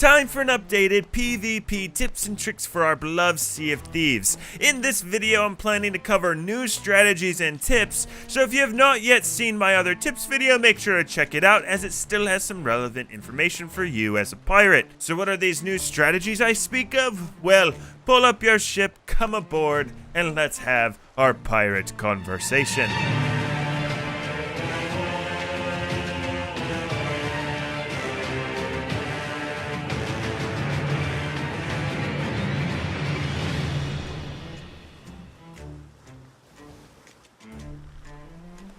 Time for an updated PvP tips and tricks for our beloved Sea of Thieves. In this video, I'm planning to cover new strategies and tips, so if you have not yet seen my other tips video, make sure to check it out as it still has some relevant information for you as a pirate. So what are these new strategies I speak of? Well, pull up your ship, come aboard, and let's have our pirate conversation.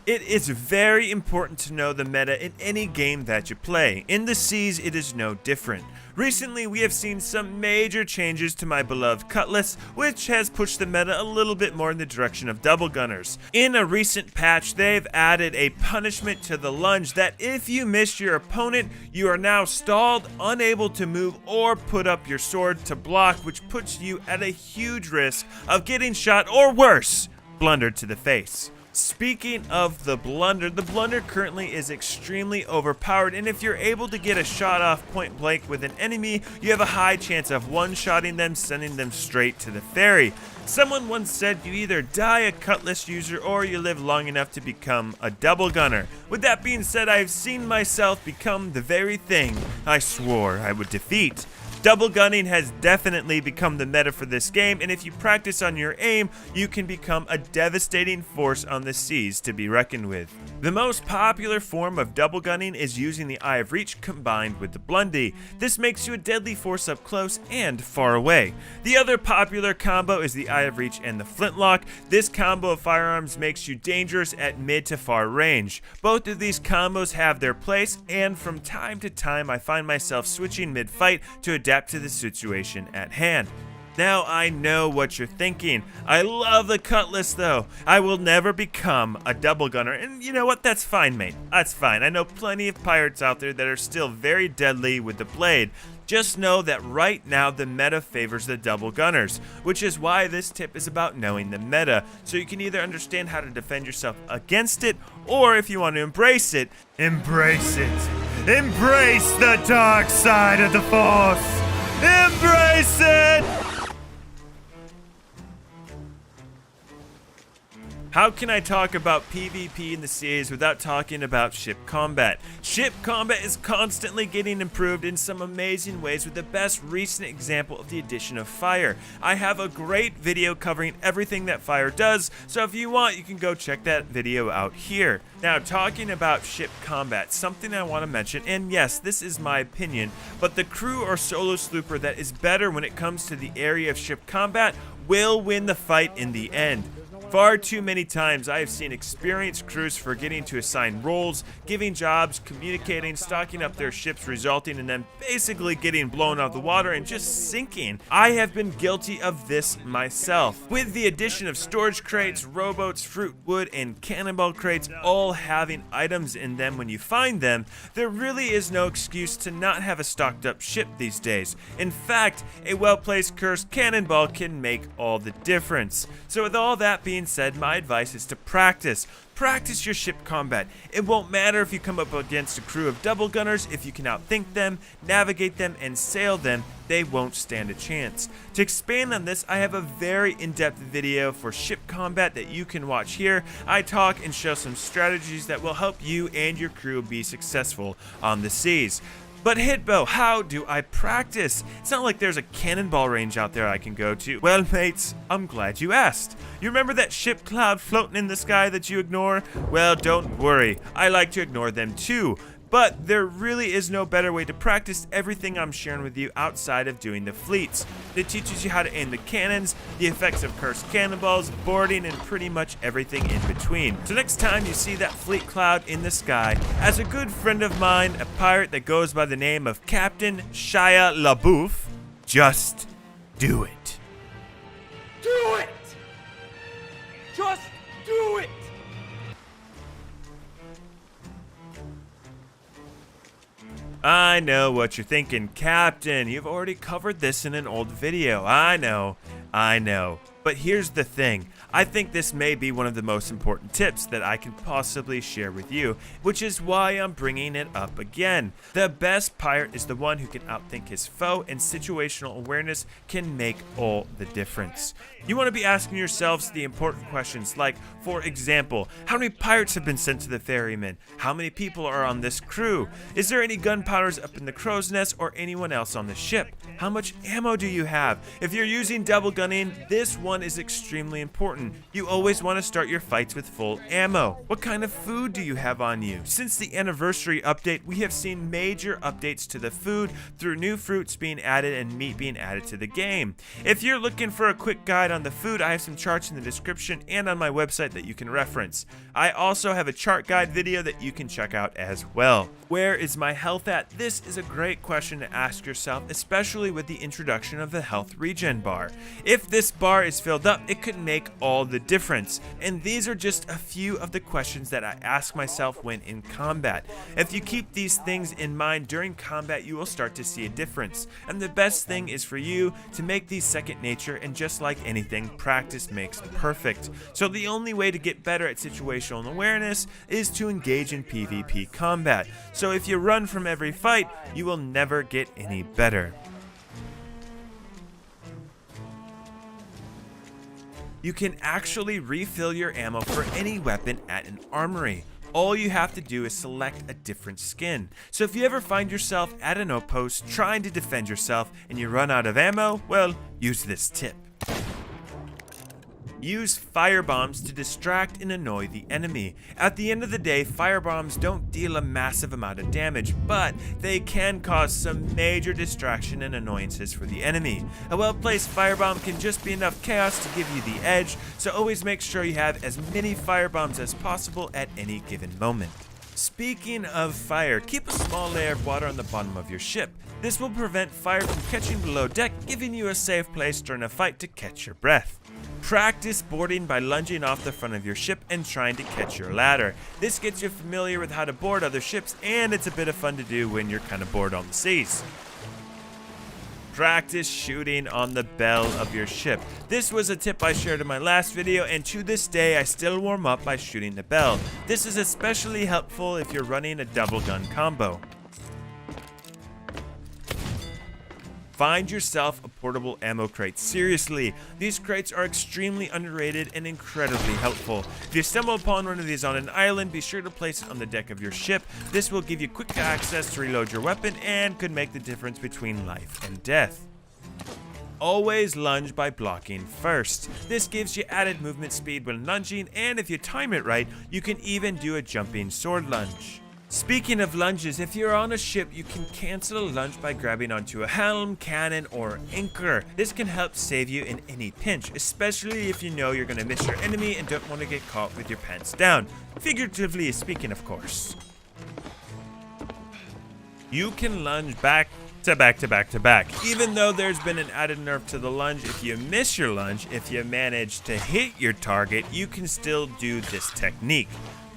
It is very important to know the meta in any game that you play. In the seas, it is no different. Recently, we have seen some major changes to my beloved Cutlass, which has pushed the meta a little bit more in the direction of double gunners. In a recent patch, they've added a punishment to the lunge that if you miss your opponent, you are now stalled, unable to move or put up your sword to block, which puts you at a huge risk of getting shot or worse, blundered to the face. Speaking of the blunder currently is extremely overpowered, and if you're able to get a shot off point blank with an enemy, you have a high chance of one-shotting them, sending them straight to the ferry. Someone once said you either die a Cutlass user or you live long enough to become a double gunner. With that being said, I've seen myself become the very thing I swore I would defeat. Double gunning has definitely become the meta for this game, and if you practice on your aim, you can become a devastating force on the seas to be reckoned with. The most popular form of double gunning is using the Eye of Reach combined with the Blundy. This makes you a deadly force up close and far away. The other popular combo is the Eye of Reach and the Flintlock. This combo of firearms makes you dangerous at mid to far range. Both of these combos have their place, and from time to time I find myself switching mid-fight to adapt to the situation at hand. Now I know what you're thinking. I love the Cutlass though. I will never become a double gunner, and you know what? That's fine, mate. That's fine. I know plenty of pirates out there that are still very deadly with the blade. Just know that right now the meta favors the double gunners, which is why this tip is about knowing the meta, so you can either understand how to defend yourself against it, or if you want to embrace it, embrace it. Embrace the dark side of the Force! Embrace it! How can I talk about PvP in the seas without talking about ship combat? Ship combat is constantly getting improved in some amazing ways, with the best recent example of the addition of fire. I have a great video covering everything that fire does, so if you want, you can go check that video out here. Now, talking about ship combat, something I want to mention, and yes, this is my opinion, but the crew or solo slooper that is better when it comes to the area of ship combat will win the fight in the end. Far too many times I have seen experienced crews forgetting to assign roles, giving jobs, communicating, stocking up their ships, resulting in them basically getting blown out of the water and just sinking. I have been guilty of this myself. With the addition of storage crates, rowboats, fruit, wood, and cannonball crates all having items in them when you find them, there really is no excuse to not have a stocked up ship these days. In fact, a well-placed cursed cannonball can make all the difference. So with all that being said, my advice is to practice. Practice your ship combat. It won't matter if you come up against a crew of double gunners. If you can outthink them, navigate them, and sail them, they won't stand a chance. To expand on this, I have a very in-depth video for ship combat that you can watch here. I talk and show some strategies that will help you and your crew be successful on the seas. But Hitbo, how do I practice? It's not like there's a cannonball range out there I can go to. Well, mates, I'm glad you asked. You remember that ship cloud floating in the sky that you ignore? Well, don't worry. I like to ignore them too. But there really is no better way to practice everything I'm sharing with you outside of doing the fleets. It teaches you how to aim the cannons, the effects of cursed cannonballs, boarding, and pretty much everything in between. So next time you see that fleet cloud in the sky, as a good friend of mine, a pirate that goes by the name of Captain Shia LaBeouf, just do it. Do it! Just do it! I know what you're thinking, Captain. You've already covered this in an old video. I know. But here's the thing, I think this may be one of the most important tips that I can possibly share with you, which is why I'm bringing it up again. The best pirate is the one who can outthink his foe, and situational awareness can make all the difference. You want to be asking yourselves the important questions like, for example, how many pirates have been sent to the ferryman? How many people are on this crew? Is there any gunpowders up in the crow's nest or anyone else on the ship? How much ammo do you have? If you're using double gunning, this one is extremely important. You always want to start your fights with full ammo. What kind of food do you have on you? Since the anniversary update, we have seen major updates to the food through new fruits being added and meat being added to the game. If you're looking for a quick guide on the food, I have some charts in the description and on my website that you can reference. I also have a chart guide video that you can check out as well. Where is my health at? This is a great question to ask yourself, especially with the introduction of the health regen bar. If this bar is filled up, it could make all the difference. And these are just a few of the questions that I ask myself when in combat. If you keep these things in mind during combat, you will start to see a difference. And the best thing is for you to make these second nature, and just like anything, practice makes perfect. So the only way to get better at situational awareness is to engage in PvP combat. So if you run from every fight, you will never get any better. You can actually refill your ammo for any weapon at an armory. All you have to do is select a different skin. So if you ever find yourself at an outpost trying to defend yourself and you run out of ammo, well, use this tip. Use firebombs to distract and annoy the enemy. At the end of the day, firebombs don't deal a massive amount of damage, but they can cause some major distraction and annoyances for the enemy. A well-placed firebomb can just be enough chaos to give you the edge, so always make sure you have as many firebombs as possible at any given moment. Speaking of fire, keep a small layer of water on the bottom of your ship. This will prevent fire from catching below deck, giving you a safe place during a fight to catch your breath. Practice boarding by lunging off the front of your ship and trying to catch your ladder. This gets you familiar with how to board other ships, and it's a bit of fun to do when you're kind of bored on the seas. Practice shooting on the bell of your ship. This was a tip I shared in my last video, and to this day I still warm up by shooting the bell. This is especially helpful if you're running a double gun combo. Find yourself a portable ammo crate. Seriously, these crates are extremely underrated and incredibly helpful. If you stumble upon one of these on an island, be sure to place it on the deck of your ship. This will give you quick access to reload your weapon and could make the difference between life and death. Always lunge by blocking first. This gives you added movement speed when lunging, and if you time it right, you can even do a jumping sword lunge. Speaking of lunges, if you're on a ship, you can cancel a lunge by grabbing onto a helm, cannon, or anchor. This can help save you in any pinch, especially if you know you're going to miss your enemy and don't want to get caught with your pants down. Figuratively speaking, of course. You can lunge back to back to back to back. Even though there's been an added nerf to the lunge, if you miss your lunge, if you manage to hit your target, you can still do this technique.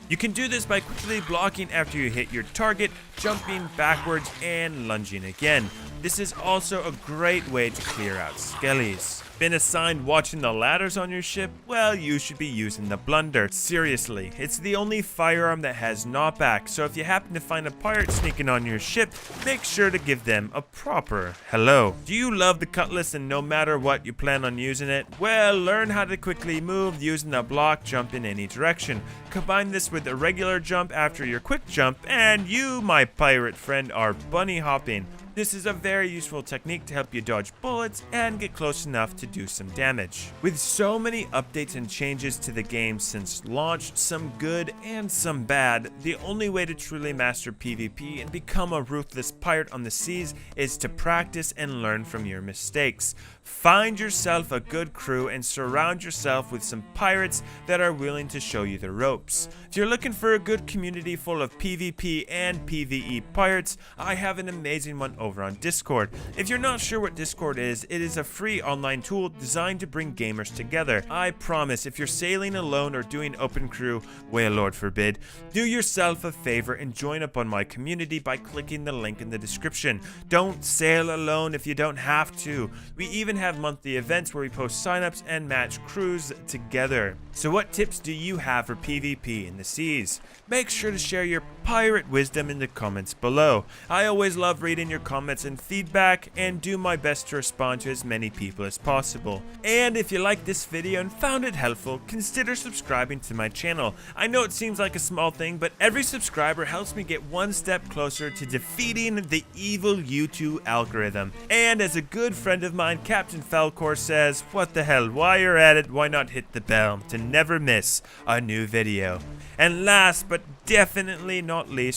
You can do this by quickly blocking after you hit your target, jumping backwards, and lunging again. This is also a great way to clear out skellies. Been assigned watching the ladders on your ship? Well, you should be using the blunder. Seriously, it's the only firearm that has knockback, so if you happen to find a pirate sneaking on your ship, make sure to give them a proper hello. Do you love the cutlass and no matter what you plan on using it? Well, learn how to quickly move using the block jump in any direction. Combine this with a regular jump after your quick jump, and you, my pirate friend, are bunny hopping. This is a very useful technique to help you dodge bullets and get close enough to do some damage. With so many updates and changes to the game since launch, some good and some bad, the only way to truly master PvP and become a ruthless pirate on the seas is to practice and learn from your mistakes. Find yourself a good crew and surround yourself with some pirates that are willing to show you the ropes. If you're looking for a good community full of PvP and PvE pirates, I have an amazing one over on Discord. If you're not sure what Discord is, it is a free online tool designed to bring gamers together. I promise, if you're sailing alone or doing open crew, well, Lord forbid, do yourself a favor and join up on my community by clicking the link in the description. Don't sail alone if you don't have to. We even have monthly events where we post signups and match crews together. So what tips do you have for PvP in the seas? Make sure to share your pirate wisdom in the comments below. I always love reading your comments and feedback and do my best to respond to as many people as possible. And if you liked this video and found it helpful, consider subscribing to my channel. I know it seems like a small thing, but every subscriber helps me get one step closer to defeating the evil YouTube algorithm. And as a good friend of mine, Captain Falcor, says, what the hell, while you're at it, why not hit the bell to never miss a new video? And last but definitely not least,